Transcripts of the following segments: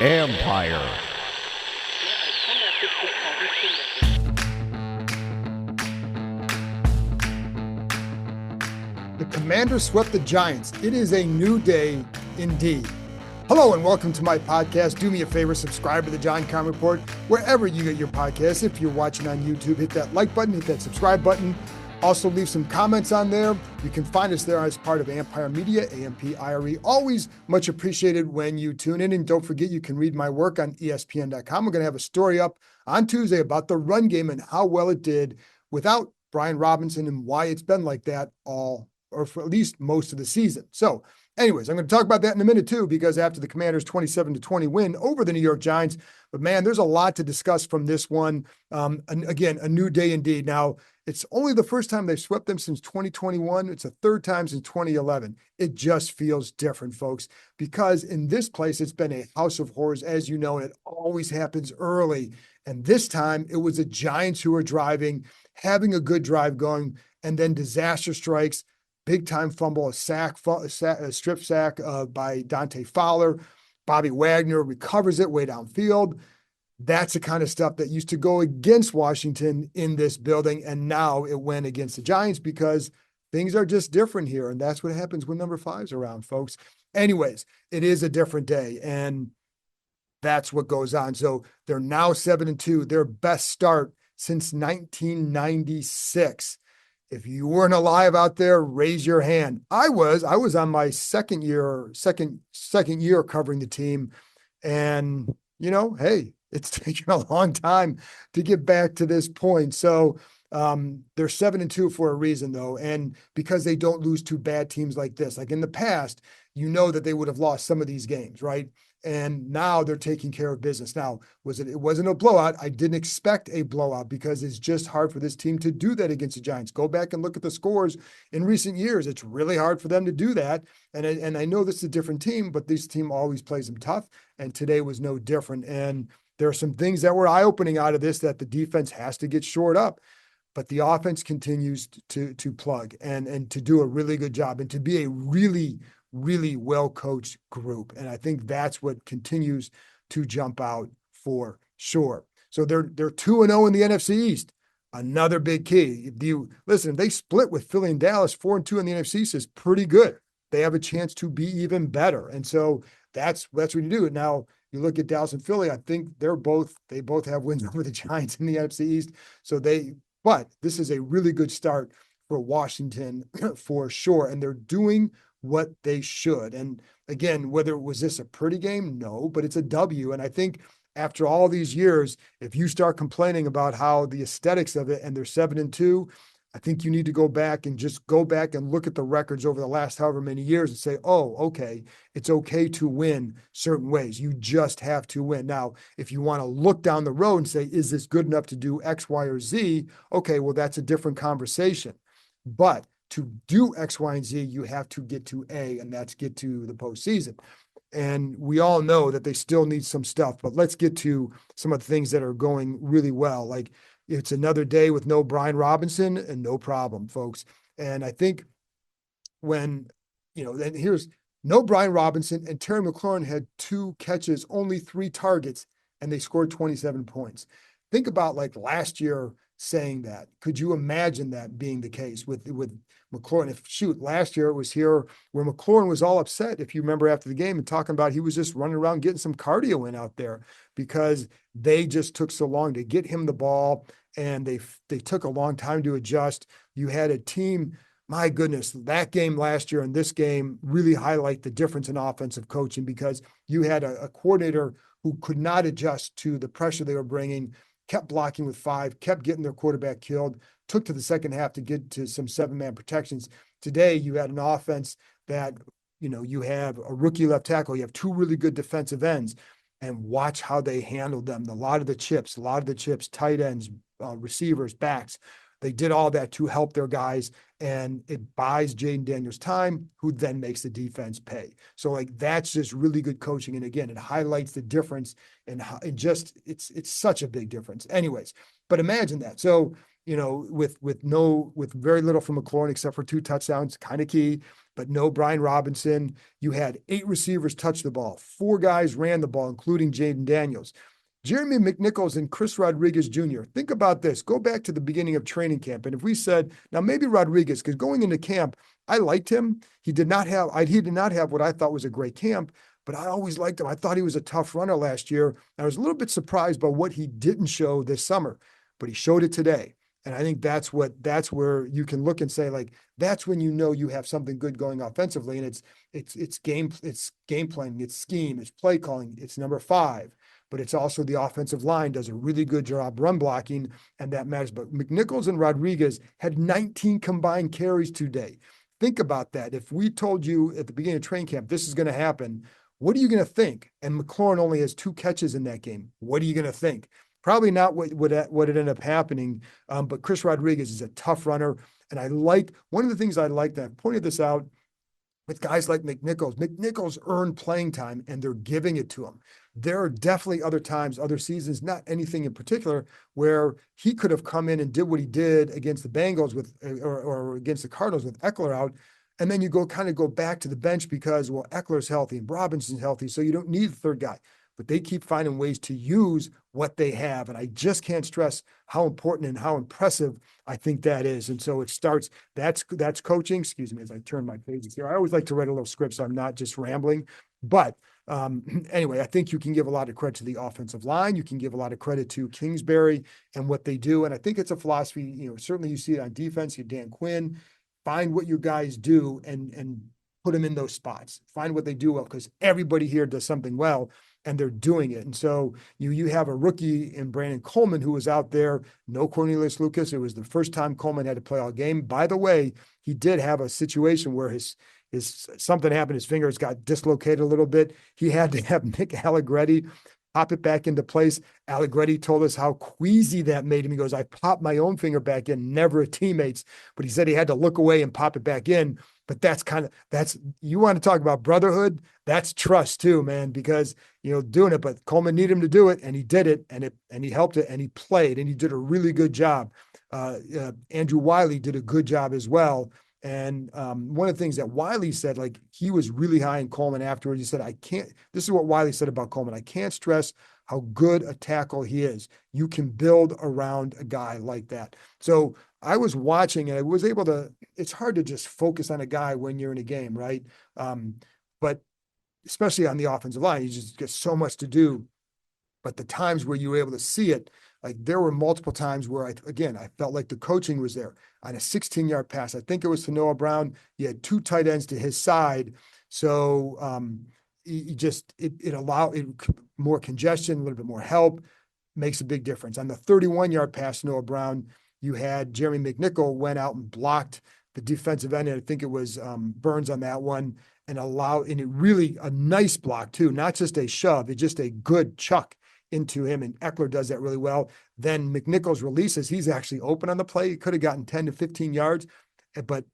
Empire. The Commanders swept the Giants. It is a new day indeed. Hello and welcome to my podcast. Do me a favor, subscribe to the John Keim Report wherever you get your podcasts. If you're watching on YouTube, hit that like button, hit that subscribe button. Also leave some comments on there. You can find us there as part of Empire Media, AMPIRE. Always much appreciated when you tune in. And don't forget, you can read my work on ESPN.com. We're going to have a story up on Tuesday about the run game and how well it did without Brian Robinson and why it's been like that or for at least most of the season. So anyways, I'm going to talk about that in a minute too, because after the Commanders 27-20 win over the New York Giants, but man, there's a lot to discuss from this one. And again, a new day indeed. Now, it's only the first time they've swept them since 2021. It's the third time since 2011. It just feels different, folks, because in this place, it's been a house of horrors, as you know, and it always happens early. And this time it was the Giants who were driving, having a good drive going, and then disaster strikes. Big time fumble, a strip sack by Dante Fowler. Bobby Wagner recovers it way downfield. That's the kind of stuff that used to go against Washington in this building, and now it went against the Giants because things are just different here, and that's what happens when number 5's around, folks. Anyways, it is a different day, and that's what goes on. So they're now 7-2, their best start since 1996. If you weren't alive out there, raise your hand. I was on my second year covering the team. And, hey, it's taken a long time to get back to this point. So they're 7-2 for a reason, though. And because they don't lose to bad teams like this, like in the past, that they would have lost some of these games, right? And now they're taking care of business. Now, it wasn't a blowout. I didn't expect a blowout because it's just hard for this team to do that against the Giants. Go back and look at the scores in recent years. It's really hard for them to do that. And I know this is a different team, but this team always plays them tough. And today was no different. And there are some things that were eye-opening out of this that the defense has to get shored up. But the offense continues to plug and to do a really good job and to be a really well-coached group. And I think that's what continues to jump out for sure. So they're 2-0 in the NFC East. Another big key. If they split with Philly and Dallas, 4-2 in the NFC East is pretty good. They have a chance to be even better. And so that's what you do. Now you look at Dallas and Philly, I think they both have wins over the Giants in the NFC East. But this is a really good start for Washington for sure. And they're doing what they should. And again, was this a pretty game? No, but it's a W. And I think after all these years, if you start complaining about how the aesthetics of it and they're 7-2, I think you need to go back and look at the records over the last however many years and say, oh, okay, it's okay to win certain ways. You just have to win. Now, if you want to look down the road and say, is this good enough to do X, Y, or Z? Okay, well, that's a different conversation. But to do X, Y, and Z, you have to get to A, and that's get to the postseason. And we all know that they still need some stuff, but let's get to some of the things that are going really well. Like it's another day with no Brian Robinson and no problem, folks. And I think then here's no Brian Robinson and Terry McLaurin had 2 catches, only 3 targets, and they scored 27 points. Think about like last year saying that. Could you imagine that being the case with McLaurin? Last year it was here where McLaurin was all upset, if you remember, after the game and talking about he was just running around getting some cardio in out there because they just took so long to get him the ball and they took a long time to adjust. You had a team, my goodness, that game last year and this game really highlight the difference in offensive coaching because you had a coordinator who could not adjust to the pressure they were bringing, kept blocking with 5, kept getting their quarterback killed, took to the second half to get to some 7-man protections. Today, you had an offense that, you have a rookie left tackle, you have 2 really good defensive ends, and watch how they handled them. A lot of the chips, tight ends, receivers, backs, they did all that to help their guys, and it buys Jayden Daniels time, who then makes the defense pay. So that's just really good coaching. And again, it highlights the difference and it's such a big difference. Anyways, but imagine that. So, with very little from McLaurin except for 2 touchdowns, kind of key. but no Brian Robinson. You had 8 receivers touch the ball. 4 guys ran the ball, including Jaden Daniels. Jeremy McNichols and Chris Rodriguez Jr. Think about this. Go back to the beginning of training camp. And if we said, now maybe Rodriguez, because going into camp, I liked him. He did not have what I thought was a great camp, but I always liked him. I thought he was a tough runner last year. I was a little bit surprised by what he didn't show this summer, but he showed it today. And I think that's where you can look and say, like, that's when you know you have something good going offensively. And it's game planning, it's scheme, it's play calling, it's number 5. But it's also the offensive line does a really good job run blocking, and that matters. But McNichols and Rodriguez had 19 combined carries today. Think about that. If we told you at the beginning of training camp, this is going to happen, what are you going to think? And McLaurin only has 2 catches in that game. What are you going to think? Probably not what it ended up happening. But Chris Rodriguez is a tough runner. And one of the things I like, that I've pointed this out with guys like McNichols earned playing time and they're giving it to him. There are definitely other times, other seasons, not anything in particular, where he could have come in and did what he did against the Bengals or against the Cardinals with Eckler out. And then you go back to the bench because, well, Eckler's healthy and Robinson's healthy, so you don't need the third guy. But they keep finding ways to use what they have. And I just can't stress how important and how impressive I think that is. And so it starts, that's coaching, excuse me, as I turn my pages here. I always like to write a little script so I'm not just rambling. But anyway, I think you can give a lot of credit to the offensive line. You can give a lot of credit to Kingsbury and what they do. And I think it's a philosophy, certainly you see it on defense. You have Dan Quinn, find what your guys do and put them in those spots. Find what they do well, because everybody here does something well and they're doing it. And so you have a rookie in Brandon Coleman who was out there, no Cornelius Lucas. It was the first time Coleman had to play all game. By the way, he did have a situation where his something happened, his fingers got dislocated a little bit. He had to have Nick Allegretti pop it back into place. Allegretti told us how queasy that made him. He goes, I popped my own finger back in, never a teammate's, but he said he had to look away and pop it back in. But that's you want to talk about brotherhood, that's trust too, man, because, doing it, but Coleman needed him to do it and he did it and he helped it and he played and he did a really good job. Andrew Wiley did a good job as well. And one of the things that Wiley said, like, he was really high in Coleman afterwards. He said, this is what Wiley said about Coleman. I can't stress how good a tackle he is. You can build around a guy like that. So I was watching and I was able to, it's hard to just focus on a guy when you're in a game, right? But especially on the offensive line, you just get so much to do. But the times where you were able to see it, like there were multiple times where I felt like the coaching was there on a 16-yard pass. I think it was to Noah Brown. He had 2 tight ends to his side. So it allowed more congestion, a little bit more help, makes a big difference. On the 31-yard pass, Noah Brown, you had Jeremy McNichol went out and blocked the defensive end. And I think it was Burns on that one and it really a nice block too, not just a shove, it's just a good chuck into him, and Eckler does that really well. Then McNichols releases. He's actually open on the play. He could have gotten 10 to 15 yards, but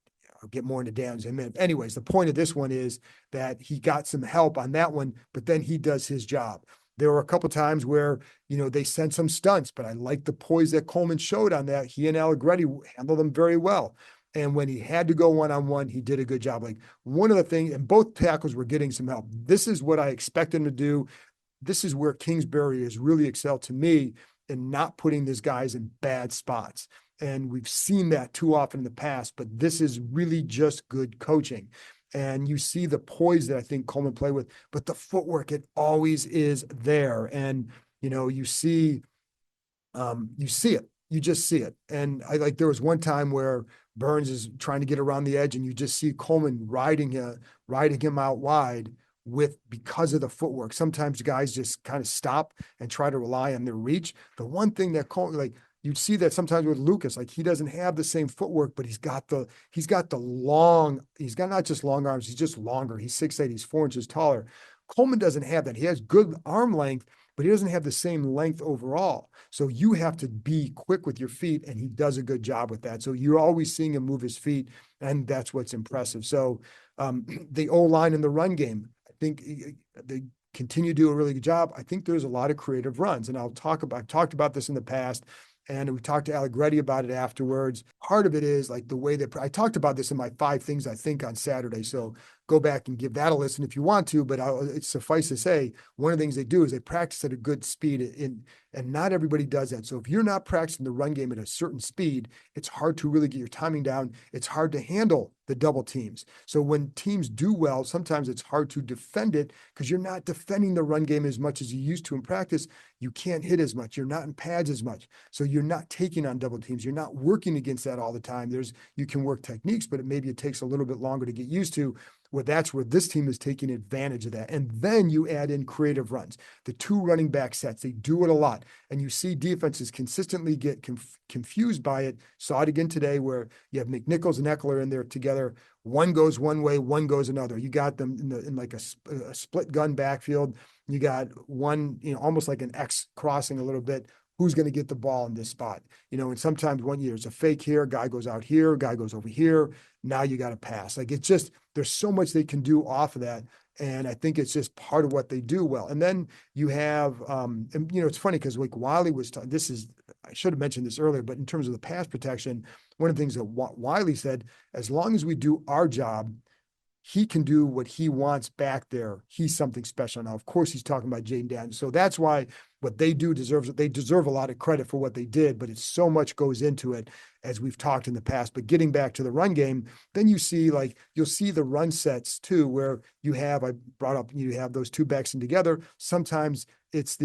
I'll get more into Downs in a minute. Anyways, the point of this one is that he got some help on that one, but then he does his job. There were a couple times where, they sent some stunts, but I like the poise that Coleman showed on that. He and Allegretti handled them very well. And when he had to go one-on-one, he did a good job. Like one of the things, and both tackles were getting some help. This is what I expect him to do. This is where Kingsbury has really excelled to me in not putting these guys in bad spots. And we've seen that too often in the past, but this is really just good coaching. And you see the poise that I think Coleman played with, but the footwork, it always is there. And, you see it, you just see it. And there was one time where Burns is trying to get around the edge and you just see Coleman riding him out wide because of the footwork. Sometimes guys just kind of stop and try to rely on their reach. The one thing that Coleman, you'd see that sometimes with Lucas, he doesn't have the same footwork, but he's got not just long arms, he's just longer. He's 6'8", he's 4 inches taller. Coleman doesn't have that. He has good arm length, but he doesn't have the same length overall. So you have to be quick with your feet, and he does a good job with that. So you're always seeing him move his feet, and that's what's impressive. So the O-line in the run game, I think they continue to do a really good job. I think there's a lot of creative runs, and I've talked about this in the past. And we talked to Allegretti about it afterwards. Part of it is like the way that I talked about this in my 5 things I think on Saturday. So go back and give that a listen if you want to, but it's suffice to say, one of the things they do is they practice at a good speed and not everybody does that. So if you're not practicing the run game at a certain speed, it's hard to really get your timing down. It's hard to handle the double teams. So when teams do well, sometimes it's hard to defend it because you're not defending the run game as much as you used to in practice. You can't hit as much. You're not in pads as much. So you're not taking on double teams. You're not working against that all the time. You can work techniques, but maybe it takes a little bit longer to get used to. Well, that's where this team is taking advantage of that. And then you add in creative runs, the 2 running back sets. They do it a lot. And you see defenses consistently get confused by it. Saw it again today where you have McNichols and Eckler in there together. One goes one way, one goes another. You got them in like a split gun backfield. You got one, almost like an X crossing a little bit. Who's going to get the ball in this spot? And sometimes one year it's a fake here, guy goes out here, guy goes over here. Now you got to pass. Like it's just, there's so much they can do off of that. And I think it's just part of what they do well. And then you have, it's funny because like Wiley was, I should have mentioned this earlier, but in terms of the pass protection, one of the things that Wiley said, as long as we do our job, he can do what he wants back there. He's something special. Now, of course, he's talking about Jayden Daniels. So that's why what they do they deserve a lot of credit for what they did, but it's so much goes into it as we've talked in the past. But getting back to the run game, then you'll see the run sets too, where you have those 2 backs in together. Sometimes it's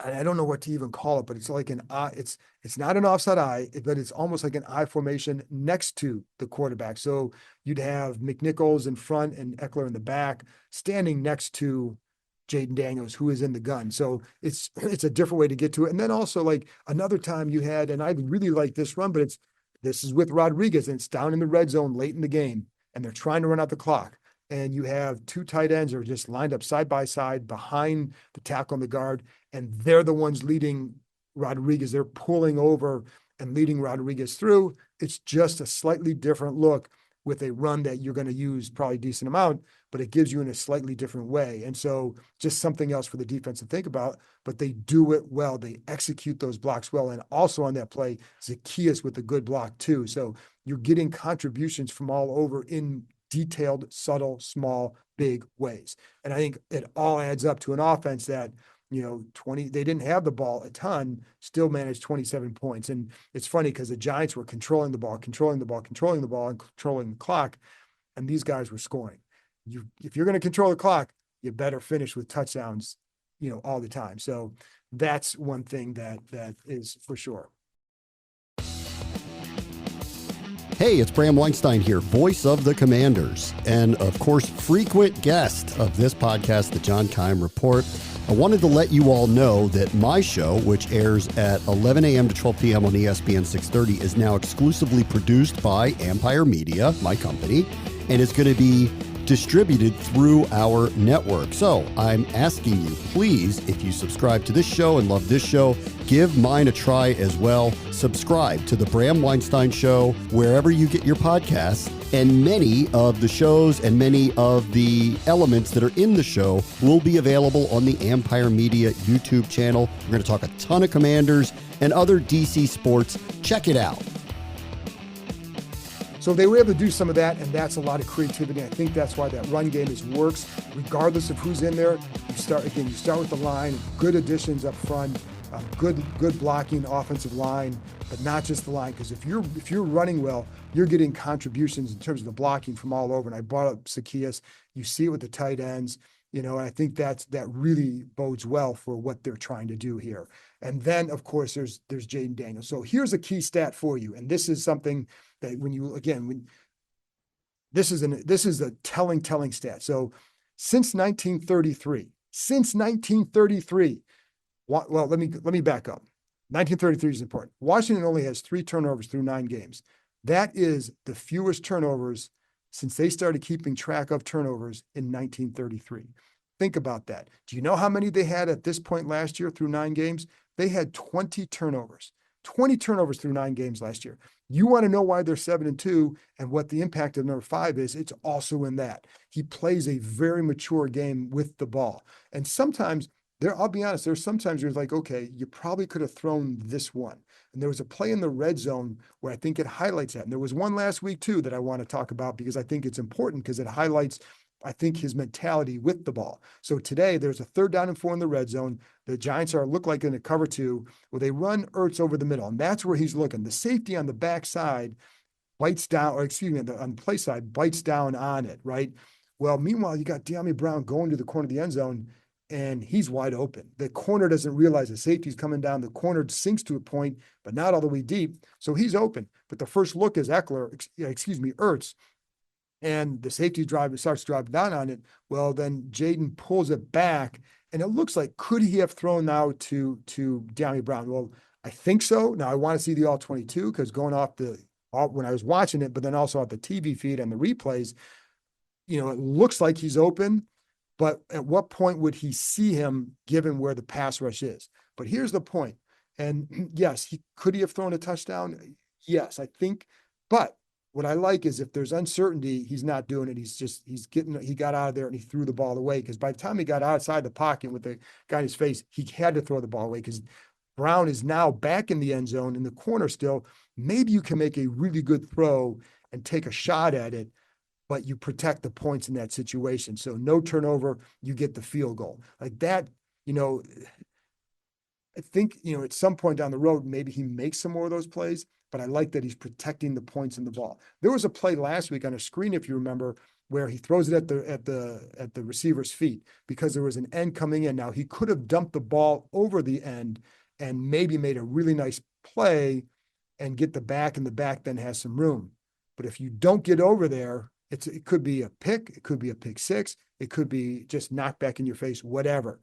I don't know what to even call it, but it's like it's not an offside eye, but it's almost like an I formation next to the quarterback. So you'd have McNichols in front and Eckler in the back, standing next to Jayden Daniels, who is in the gun. So it's a different way to get to it. And then also like another time you had, and I really like this run, but this is with Rodriguez and it's down in the red zone late in the game and they're trying to run out the clock. And you have 2 tight ends are just lined up side by side behind the tackle and the guard. And they're the ones leading Rodriguez. They're pulling over and leading Rodriguez through. It's just a slightly different look with a run that you're going to use probably a decent amount, but it gives you in a slightly different way. And so just something else for the defense to think about, but they do it well. They execute those blocks well. And also on that play, Zacchaeus with a good block too. So you're getting contributions from all over in detailed, subtle, small, big ways. And I think it all adds up to an offense that, they didn't have the ball a ton, still managed 27 points. And it's funny because the Giants were controlling the ball, and controlling the clock, and these guys were scoring. If you're going to control the clock, you better finish with touchdowns, all the time. So that's one thing that is for sure. Hey, it's Bram Weinstein here, voice of the Commanders, and of course, frequent guest of this podcast, the John Keim Report. I wanted to let you all know that my show, which airs at 11 a.m. to 12 p.m. on ESPN 630, is now exclusively produced by Empire Media, my company, and is going to be distributed through our network. So I'm asking you, please, if you subscribe to this show and love this show, give mine a try as well. Subscribe to the Bram Weinstein Show wherever you get your podcasts. And many of the shows and many of the elements that are in the show will be available on the Empire Media YouTube channel. We're going to talk a ton of Commanders and other DC sports. Check it out. So they were able to do some of that, and that's a lot of creativity. I think that's why that run game works, regardless of who's in there. You start with the line, good additions up front, good blocking offensive line, but not just the line. Because if you're running well, you're getting contributions in terms of the blocking from all over. And I brought up Zacchaeus. You see it with the tight ends. And I think that really bodes well for what they're trying to do here. And then, of course, there's Jayden Daniels. So here's a key stat for you, and this is something that this is a telling stat. So since 1933, well, let me back up. 1933 is important. Washington only has 3 turnovers through 9 games. That is the fewest turnovers since they started keeping track of turnovers in 1933. Think about that. Do you know how many they had at this point last year through 9 games? They had 20 turnovers. 20 turnovers through 9 games last year. You want to know why they're 7-2 and what the impact of number 5 is? It's also in that. He plays a very mature game with the ball. And sometimes I'll be honest, there's sometimes you're like, okay, you probably could have thrown this one. And there was a play in the red zone where I think it highlights that. And there was one last week too that I want to talk about because I think it's important because it highlights, I think, his mentality with the ball. So today there's a 3rd down and 4 in the red zone. The Giants look like in a cover 2 where they run Ertz over the middle. And that's where he's looking. The safety on the backside bites down, or excuse me, on the play side, bites down on it, right? Well, meanwhile, you got Dyami Brown going to the corner of the end zone and he's wide open. The corner doesn't realize the safety's coming down. The corner sinks to a point, but not all the way deep. So he's open. But the first look is Ertz. And the safety starts driving down on it. Well, then Jaden pulls it back. And it looks like, could he have thrown now to Dyami Brown? Well, I think so. Now I want to see the all 22 because going off when I was watching it, but then also off the TV feed and the replays, it looks like he's open. But at what point would he see him given where the pass rush is? But here's the point. And yes, could he have thrown a touchdown? Yes, I think. But what I like is if there's uncertainty, he's not doing it. He got out of there and he threw the ball away. Because by the time he got outside the pocket with the guy in his face, he had to throw the ball away because Brown is now back in the end zone in the corner still. Maybe you can make a really good throw and take a shot at it, but you protect the points in that situation. So no turnover, you get the field goal. Like that, I think, at some point down the road, maybe he makes some more of those plays, but I like that he's protecting the points in the ball. There was a play last week on a screen, if you remember, where he throws it at the receiver's feet because there was an end coming in. Now he could have dumped the ball over the end and maybe made a really nice play and get the back, and the back then has some room. But if you don't get over there, it could be a pick, it could be a pick 6, it could be just knocked back in your face, whatever.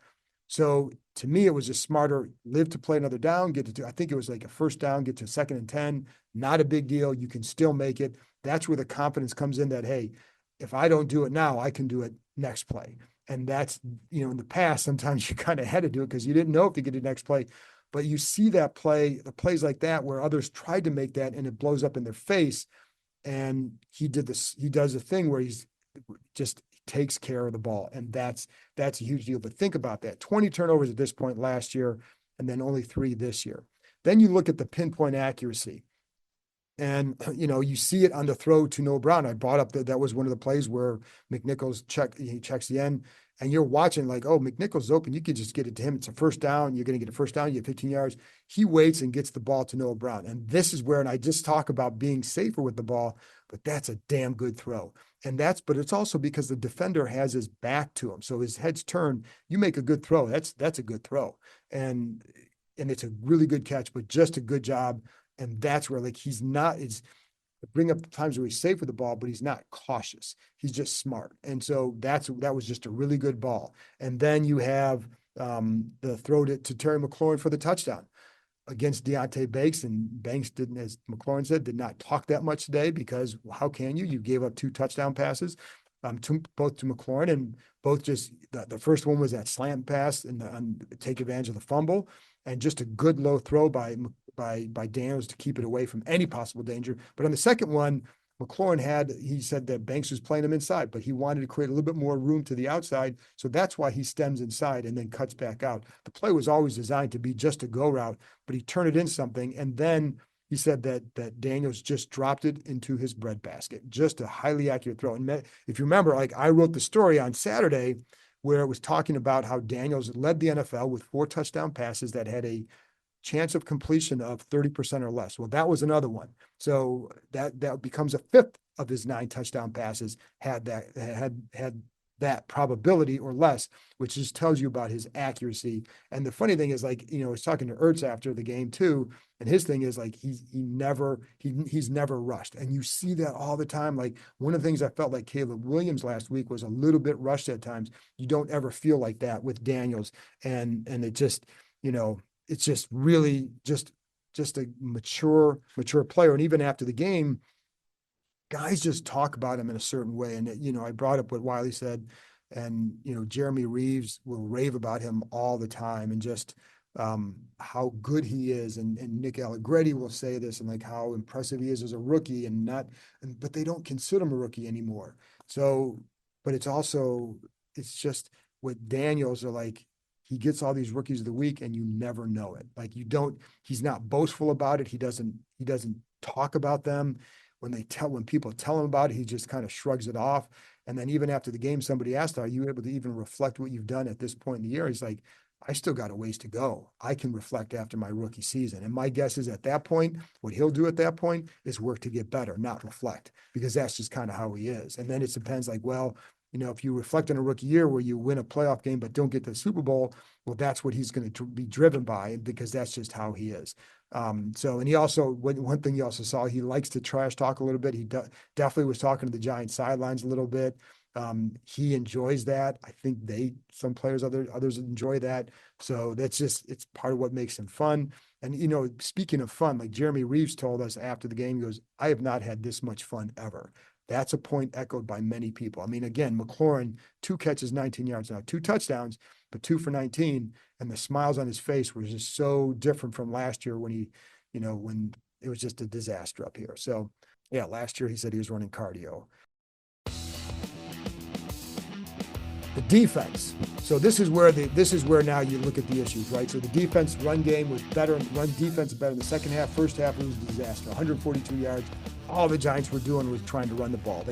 So to me, it was just smarter, live to play another down, I think it was like a 1st down, get to 2nd and 10, not a big deal. You can still make it. That's where the confidence comes in that, hey, if I don't do it now, I can do it next play. And that's, in the past, sometimes you kind of had to do it because you didn't know if you could do the next play. But you see that play, the plays like that, where others tried to make that and it blows up in their face. And he does a thing where he's just takes care of the ball. And that's a huge deal. But think about that. 20 turnovers at this point last year, and then only 3 this year. Then you look at the pinpoint accuracy. And, you see it on the throw to Noah Brown. I brought up that was one of the plays where McNichols checks the end. And you're watching like, oh, McNichols open. You could just get it to him. It's a 1st down. You're going to get a 1st down. You have 15 yards. He waits and gets the ball to Noah Brown. And this is where, and I just talk about being safer with the ball, but that's a damn good throw. But it's also because the defender has his back to him. So his head's turned. You make a good throw. That's a good throw. And it's a really good catch, but just a good job. And that's where bring up the times where he's safe with the ball, but he's not cautious. He's just smart. And so that was just a really good ball. And then you have the throw to Terry McLaurin for the touchdown against Deonte Banks. And Banks didn't, as McLaurin said, did not talk that much today because how can you? You gave up 2 touchdown passes, both to McLaurin, and both just the first one was that slant pass and take advantage of the fumble, and just a good low throw by Daniels to keep it away from any possible danger. But on the second one, McLaurin he said that Banks was playing him inside, but he wanted to create a little bit more room to the outside. So that's why he stems inside and then cuts back out. The play was always designed to be just a go route, but he turned it into something. And then he said that Daniels just dropped it into his breadbasket. Just a highly accurate throw. And if you remember, like I wrote the story on Saturday where it was talking about how Daniels led the NFL with 4 touchdown passes that had a chance of completion of 30% or less. Well, that was another one. So that becomes a 5th of his 9 touchdown passes had that probability or less, which just tells you about his accuracy. And the funny thing is, like, I was talking to Ertz after the game too, and his thing is like he's never rushed. And you see that all the time. Like one of the things I felt like Caleb Williams last week was a little bit rushed at times. You don't ever feel like that with Daniels. And it just, it's just really just a mature player. And even after the game, guys just talk about him in a certain way. And, I brought up what Wiley said, and, Jeremy Reeves will rave about him all the time and just how good he is. And Nick Allegretti will say this and like how impressive he is as a rookie but they don't consider him a rookie anymore. So, but it's just with Daniels are like, he gets all these rookies of the week and you never know it. Like he's not boastful about it. He doesn't talk about them. When people tell him about it, he just kind of shrugs it off. And then even after the game, somebody asked, are you able to even reflect what you've done at this point in the year? He's like, I still got a ways to go. I can reflect after my rookie season. And my guess is at that point, what he'll do at that point is work to get better, not reflect, because that's just kind of how he is. And then it depends like, well, if you reflect on a rookie year where you win a playoff game but don't get to the Super Bowl, well, that's what he's going to be driven by, because that's just how he is. And he also, one thing you also saw, he likes to trash talk a little bit. He definitely was talking to the Giants sidelines a little bit. He enjoys that. I think some players, others enjoy that. So it's part of what makes him fun. And, speaking of fun, like Jeremy Reeves told us after the game, he goes, I have not had this much fun ever. That's a point echoed by many people. I mean, again, McLaurin, 2 catches, 19 yards now, 2 touchdowns, but 2 for 19. And the smiles on his face were just so different from last year when when it was just a disaster up here. So yeah, last year he said he was running cardio. The defense. So this is where now you look at the issues, right? So the defense run game was better, run defense better in the second half. First half, it was a disaster. 142 yards. All the Giants were doing was trying to run the ball.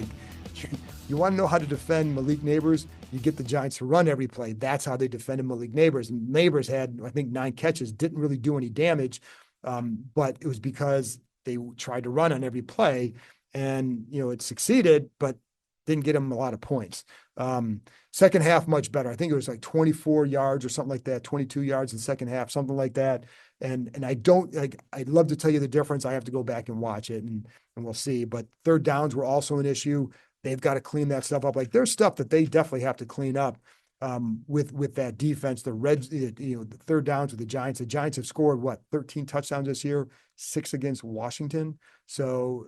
You want to know how to defend Malik Nabers? You get the Giants to run every play. That's how they defended Malik Nabers. And Nabers had, I think, 9 catches, didn't really do any damage, but it was because they tried to run on every play, and it succeeded, but didn't get him a lot of points. Second half, much better. I think it was like 24 yards or something like that, 22 yards in the second half, something like that. And I'd love to tell you the difference. I have to go back and watch it, and we'll see. But third downs were also an issue. They've got to clean that stuff up. Like, there's stuff that they definitely have to clean up with that defense. The third downs with the Giants. The Giants have scored 13 touchdowns this year, 6 against Washington. So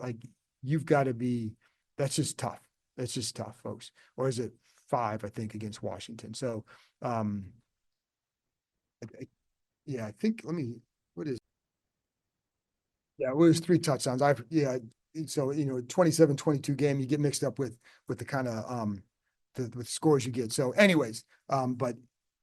you've got to be. That's just tough. It's just tough, folks. Or is it 5, I think, against Washington? So, I think, what is, it was 3 touchdowns. So, 27-22 game, you get mixed up with the kind of, the scores you get. So anyways, but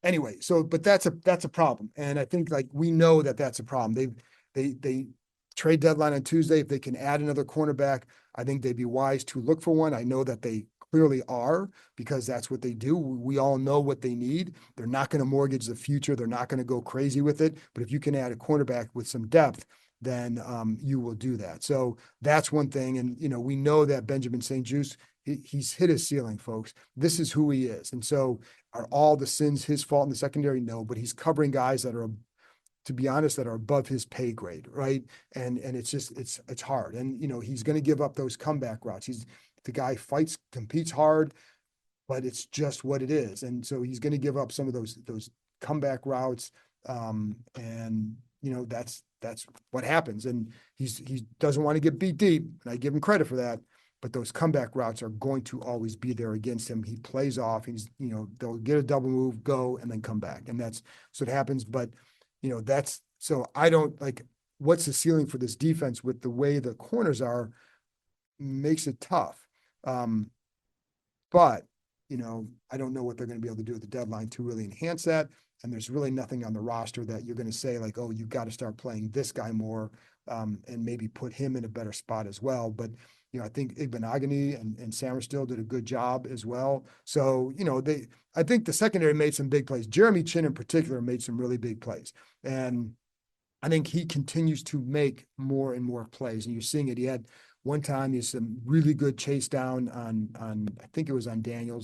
that's a problem. And I think we know that that's a problem. They trade deadline on Tuesday. If they can add another cornerback, I think they'd be wise to look for one. I know that they clearly are, because that's what they do. We all know what they need. They're not going to mortgage the future. They're not going to go crazy with it. But if you can add a cornerback with some depth, then you will do that. So that's one thing. And, we know that Benjamin St-Juste, he's hit his ceiling, folks. This is who he is. And so are all the sins his fault in the secondary? No, but he's covering guys that are, to be honest, that are above his pay grade, right? And it's just, it's hard. And, he's going to give up those comeback routes. The guy competes hard, but it's just what it is. And so he's going to give up some of those comeback routes. And, that's what happens. And he doesn't want to get beat deep, and I give him credit for that. But those comeback routes are going to always be there against him. He plays off. They'll get a double move, go, and then come back. And that's what happens. But, so I don't what's the ceiling for this defense with the way the corners are, makes it tough. But, I don't know what they're going to be able to do at the deadline to really enhance that. And there's really nothing on the roster that you're going to say oh, you've got to start playing this guy more, and maybe put him in a better spot as well. But, I think Igbinoghene and Samerstill did a good job as well. So, I think the secondary made some big plays. Jeremy Chinn in particular made some really big plays. And I think he continues to make more and more plays. And you're seeing it. He had one time, he had some really good chase down on I think it was on Daniel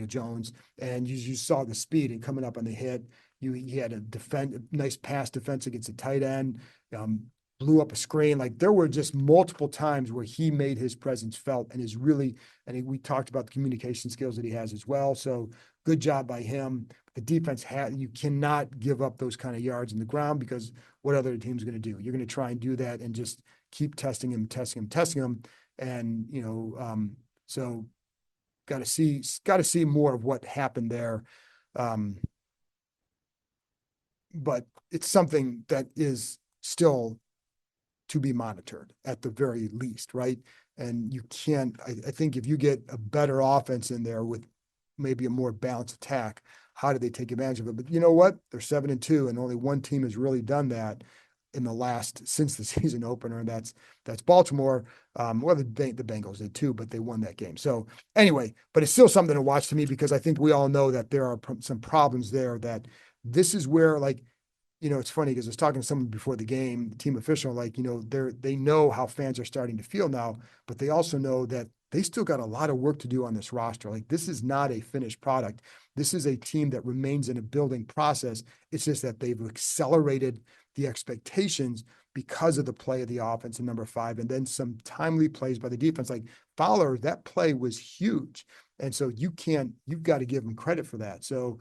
Jones. And you saw the speed and coming up on the hit. He had a nice pass defense against a tight end. Blew up a screen. There were just multiple times where he made his presence felt, and we talked about the communication skills that he has as well. So good job by him. The defense you cannot give up those kind of yards in the ground, because what other team's going to do? You're going to try and do that and just keep testing him. And, so got to see more of what happened there. But it's something that is still to be monitored at the very least, right? And you can't, I think if you get a better offense in there with maybe a more balanced attack, how did they take advantage of it? But you know what? They're 7-2, and only one team has really done that since the season opener, and that's Baltimore. Well, the Bengals did too, but they won that game. So anyway, but it's still something to watch to me, because I think we all know that there are some problems there. That this is where, like, it's funny because I was talking to someone before the game, the team official, like, they know how fans are starting to feel now, but they also know that they still got a lot of work to do on this roster. Like, this is not a finished product. This is a team that remains in a building process. It's just that they've accelerated the expectations because of the play of the offense in number 5, and then some timely plays by the defense. Like Fowler, that play was huge. And so you've got to give him credit for that. So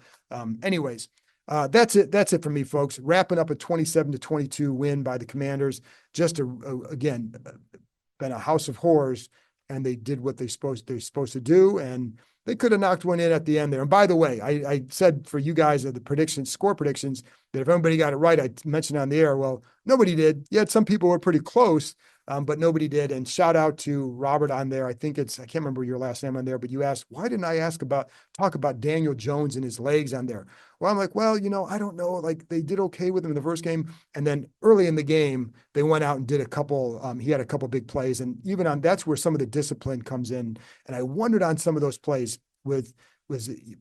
anyways, that's it. That's it for me, folks. Wrapping up a 27-22 win by the Commanders. Just again, been a house of horrors, and they did what they're supposed to do, and they could have knocked one in at the end there. And by the way, I said for you guys of the score predictions, that if everybody got it right, I mentioned on the air. Well, nobody did. Yet some people were pretty close, but nobody did. And shout out to Robert on there. I can't remember your last name on there, but you asked, why didn't I talk about Daniel Jones and his legs on there? Well, I'm like, well, I don't know. Like, they did okay with him in the first game. And then early in the game, they went out and did he had a couple big plays. And even that's where some of the discipline comes in. And I wondered on some of those plays was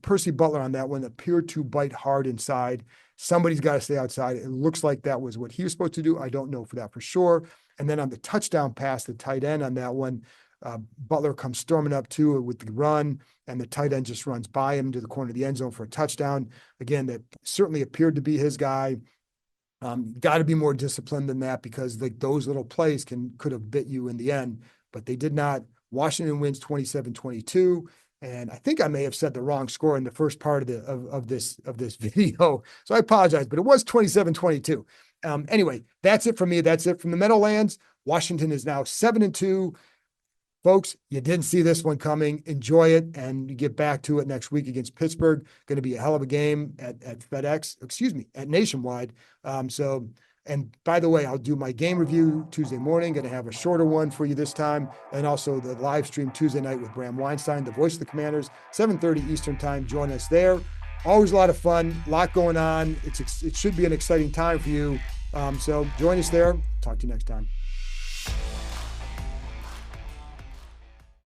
Percy Butler on that one appeared to bite hard inside. Somebody's got to stay outside. It looks like that was what he was supposed to do. I don't know for that for sure. And then on the touchdown pass, the tight end on that one, Butler comes storming up to it with the run, and the tight end just runs by him to the corner of the end zone for a touchdown. Again, that certainly appeared to be his guy. Got to be more disciplined than that, because those little plays could have bit you in the end, but they did not. Washington wins 27-22. And I think I may have said the wrong score in the first part of this video. So I apologize, but it was 27-22. Anyway, that's it for me. That's it from the Meadowlands. Washington is now 7-2. Folks, you didn't see this one coming. Enjoy it, and you get back to it next week against Pittsburgh. Going to be a hell of a game at Nationwide. And by the way, I'll do my game review Tuesday morning. Going to have a shorter one for you this time, and also the live stream Tuesday night with Bram Weinstein, the voice of the Commanders, 7:30 Eastern time. Join us there. Always a lot of fun, a lot going on. It should be an exciting time for you. So join us there. Talk to you next time.